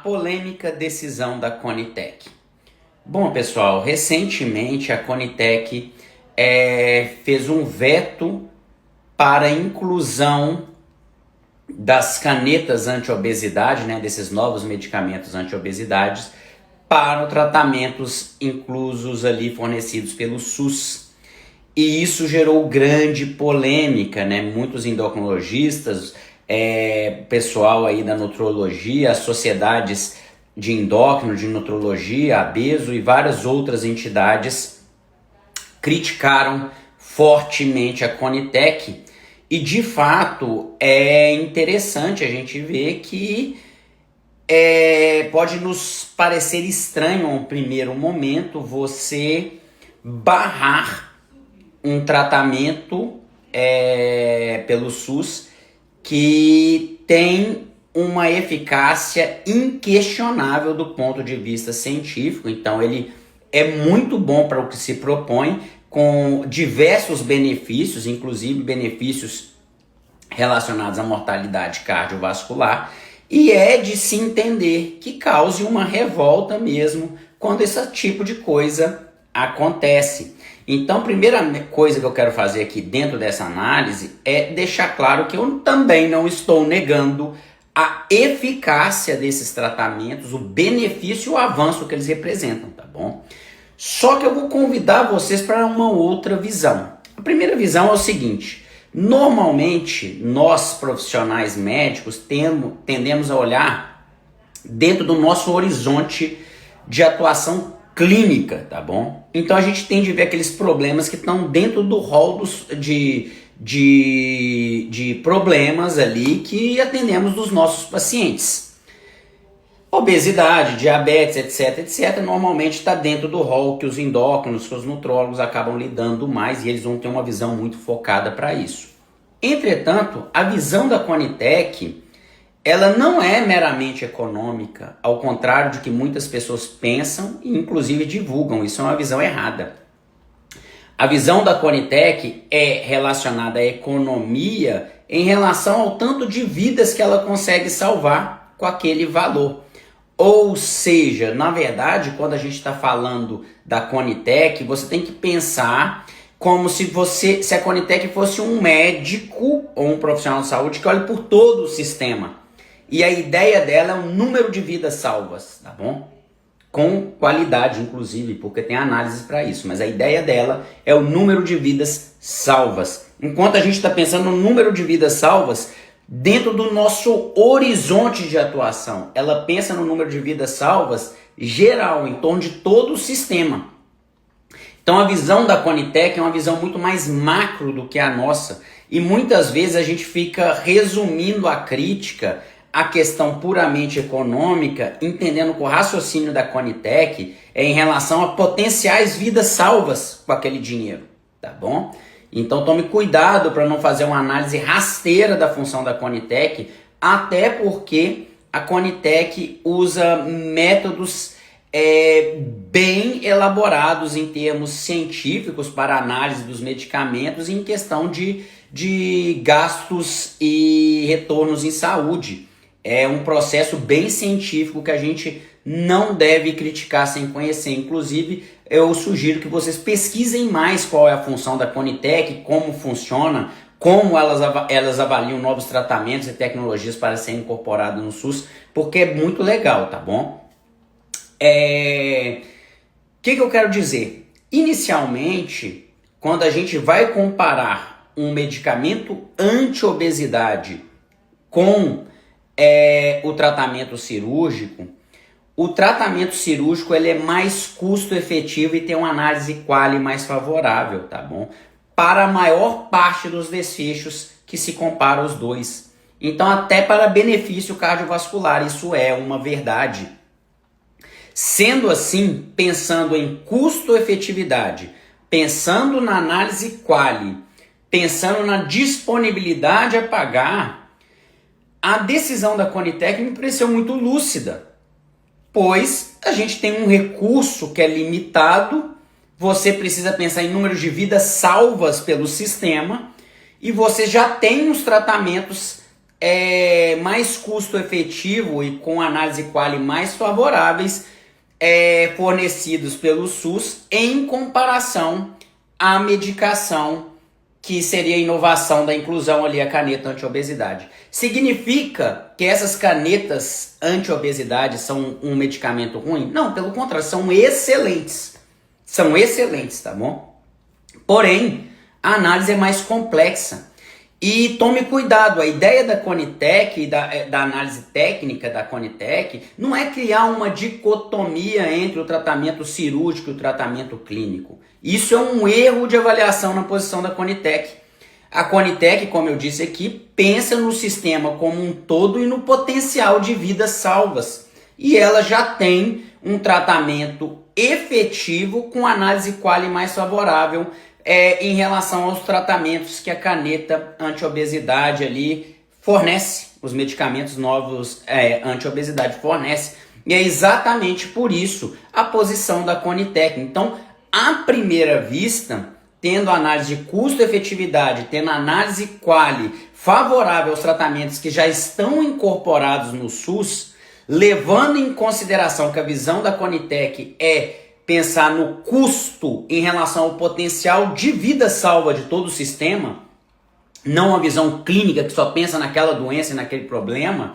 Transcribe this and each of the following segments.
polêmica decisão da Conitec. Bom, pessoal, recentemente a Conitec fez um veto para a inclusão das canetas anti-obesidade, né, desses novos medicamentos anti-obesidade, para tratamentos inclusos ali fornecidos pelo SUS. E isso gerou grande polêmica, né? Muitos endocrinologistas, pessoal aí da nutrologia, as sociedades de endócrino, de nutrologia, a BESO e várias outras entidades criticaram fortemente a Conitec. E de fato é interessante a gente ver que pode nos parecer estranho a um primeiro momento você barrar um tratamento pelo SUS que tem uma eficácia inquestionável do ponto de vista científico. Então ele é muito bom para o que se propõe, com diversos benefícios, inclusive benefícios relacionados à mortalidade cardiovascular, e é de se entender que cause uma revolta mesmo quando esse tipo de coisa acontece. Então, a primeira coisa que eu quero fazer aqui dentro dessa análise é deixar claro que eu também não estou negando a eficácia desses tratamentos, o benefício e o avanço que eles representam, tá bom? Só que eu vou convidar vocês para uma outra visão. A primeira visão é o seguinte: normalmente nós profissionais médicos tendemos a olhar dentro do nosso horizonte de atuação clínica, tá bom? Então a gente tende a ver aqueles problemas que estão dentro do rol de problemas ali que atendemos dos nossos pacientes. Obesidade, diabetes, etc, normalmente está dentro do rol que os endócrinos, que os nutrólogos acabam lidando mais, e eles vão ter uma visão muito focada para isso. Entretanto, a visão da Conitec, ela não é meramente econômica, ao contrário de que muitas pessoas pensam e inclusive divulgam. Isso é uma visão errada. A visão da Conitec é relacionada à economia em relação ao tanto de vidas que ela consegue salvar com aquele valor. Ou seja, na verdade, quando a gente está falando da Conitec, você tem que pensar como se a Conitec fosse um médico ou um profissional de saúde que olha por todo o sistema. E a ideia dela é o número de vidas salvas, tá bom? Com qualidade, inclusive, porque tem análises para isso. Mas a ideia dela é o número de vidas salvas. Enquanto a gente está pensando no número de vidas salvas, dentro do nosso horizonte de atuação, ela pensa no número de vidas salvas geral, em torno de todo o sistema. Então a visão da Conitec é uma visão muito mais macro do que a nossa. E muitas vezes a gente fica resumindo a crítica à questão puramente econômica, entendendo que o raciocínio da Conitec é em relação a potenciais vidas salvas com aquele dinheiro, tá bom? Então tome cuidado para não fazer uma análise rasteira da função da Conitec, até porque a Conitec usa métodos bem elaborados em termos científicos para análise dos medicamentos em questão de gastos e retornos em saúde. É um processo bem científico que a gente não deve criticar sem conhecer. Inclusive, eu sugiro que vocês pesquisem mais qual é a função da Conitec, como funciona, como elas avaliam novos tratamentos e tecnologias para serem incorporados no SUS, porque é muito legal, tá bom? Que eu quero dizer? Inicialmente, quando a gente vai comparar um medicamento anti-obesidade com o tratamento cirúrgico, ele é mais custo-efetivo e tem uma análise quali mais favorável, tá bom? Para a maior parte dos desfechos que se compara os dois. Então, até para benefício cardiovascular, isso é uma verdade. Sendo assim, pensando em custo-efetividade, pensando na análise quali, pensando na disponibilidade a pagar, a decisão da Conitec me pareceu muito lúcida, pois a gente tem um recurso que é limitado, você precisa pensar em números de vidas salvas pelo sistema, e você já tem os tratamentos mais custo efetivo e com análise quali mais favoráveis fornecidos pelo SUS em comparação à medicação que seria a inovação da inclusão ali, a caneta anti-obesidade. Significa que essas canetas anti-obesidade são um medicamento ruim? Não, pelo contrário, são excelentes. São excelentes, tá bom? Porém, a análise é mais complexa. E tome cuidado, a ideia da Conitec e da análise técnica da Conitec não é criar uma dicotomia entre o tratamento cirúrgico e o tratamento clínico. Isso é um erro de avaliação na posição da Conitec. A Conitec, como eu disse aqui, pensa no sistema como um todo e no potencial de vidas salvas. E ela já tem um tratamento efetivo com análise quali mais favorável em relação aos tratamentos que a caneta anti-obesidade ali fornece, os medicamentos novos anti-obesidade fornece. E é exatamente por isso a posição da Conitec. Então, à primeira vista, tendo análise de custo-efetividade, tendo análise quali favorável aos tratamentos que já estão incorporados no SUS, levando em consideração que a visão da Conitec é pensar no custo em relação ao potencial de vida salva de todo o sistema, não uma visão clínica que só pensa naquela doença e naquele problema,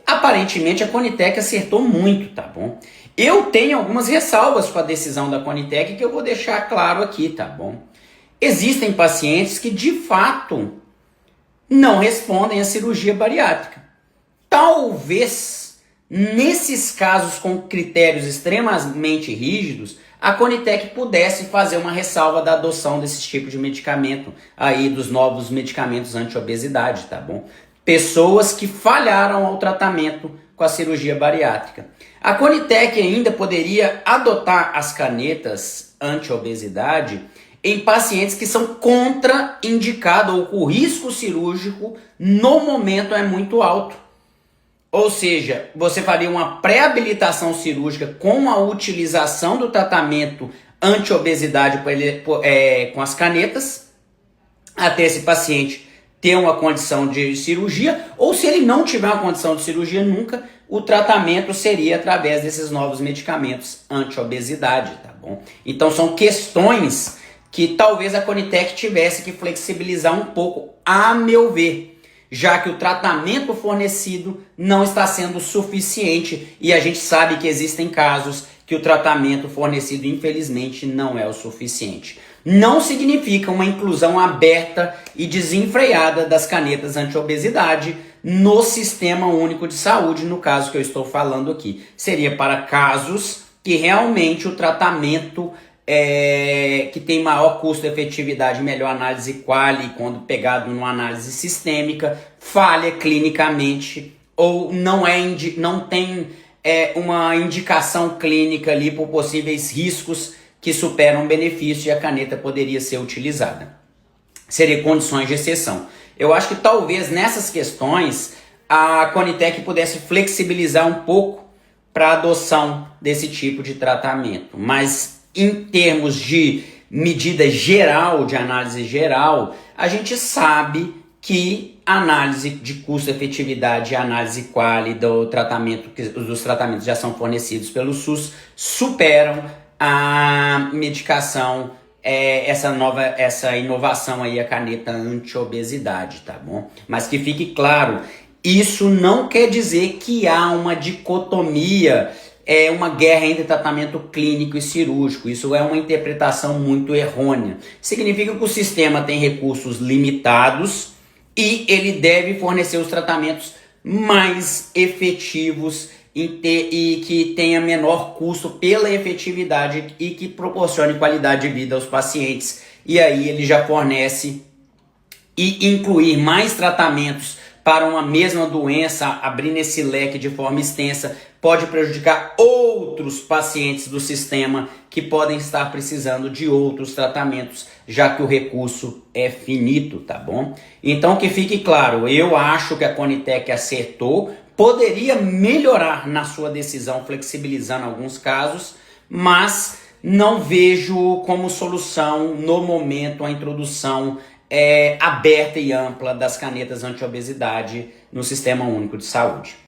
aparentemente a Conitec acertou muito, tá bom? Eu tenho algumas ressalvas com a decisão da Conitec que eu vou deixar claro aqui, tá bom? Existem pacientes que de fato não respondem à cirurgia bariátrica. Talvez nesses casos com critérios extremamente rígidos, a Conitec pudesse fazer uma ressalva da adoção desse tipo de medicamento, aí dos novos medicamentos anti-obesidade, tá bom? Pessoas que falharam ao tratamento com a cirurgia bariátrica. A Conitec ainda poderia adotar as canetas anti-obesidade em pacientes que são contraindicados ou o risco cirúrgico no momento é muito alto. Ou seja, você faria uma pré-habilitação cirúrgica com a utilização do tratamento anti-obesidade com as canetas, até esse paciente ter uma condição de cirurgia, ou se ele não tiver uma condição de cirurgia nunca, o tratamento seria através desses novos medicamentos anti-obesidade, tá bom? Então são questões que talvez a Conitec tivesse que flexibilizar um pouco, a meu ver, já que o tratamento fornecido não está sendo suficiente e a gente sabe que existem casos que o tratamento fornecido, infelizmente, não é o suficiente. Não significa uma inclusão aberta e desenfreada das canetas anti-obesidade no Sistema Único de Saúde, no caso que eu estou falando aqui. Seria para casos que realmente o tratamento que tem maior custo-efetividade, melhor análise quali, quando pegado numa análise sistêmica, falha clinicamente ou não tem uma indicação clínica ali por possíveis riscos que superam o benefício e a caneta poderia ser utilizada. Seria condições de exceção. Eu acho que talvez nessas questões a Conitec pudesse flexibilizar um pouco para a adoção desse tipo de tratamento, mas em termos de medida geral, de análise geral, a gente sabe que a análise de custo-efetividade e a análise quali dos tratamentos que já são fornecidos pelo SUS superam a medicação, essa inovação aí, a caneta anti-obesidade, tá bom? Mas que fique claro, isso não quer dizer que há uma dicotomia, uma guerra entre tratamento clínico e cirúrgico. Isso é uma interpretação muito errônea. Significa que o sistema tem recursos limitados e ele deve fornecer os tratamentos mais efetivos e que tenha menor custo pela efetividade e que proporcione qualidade de vida aos pacientes. E aí ele já fornece e incluir mais tratamentos para uma mesma doença, abrindo esse leque de forma extensa, pode prejudicar outros pacientes do sistema que podem estar precisando de outros tratamentos, já que o recurso é finito, tá bom? Então que fique claro, eu acho que a Conitec acertou, poderia melhorar na sua decisão, flexibilizando alguns casos, mas não vejo como solução no momento a introdução aberta e ampla das canetas anti-obesidade no Sistema Único de Saúde.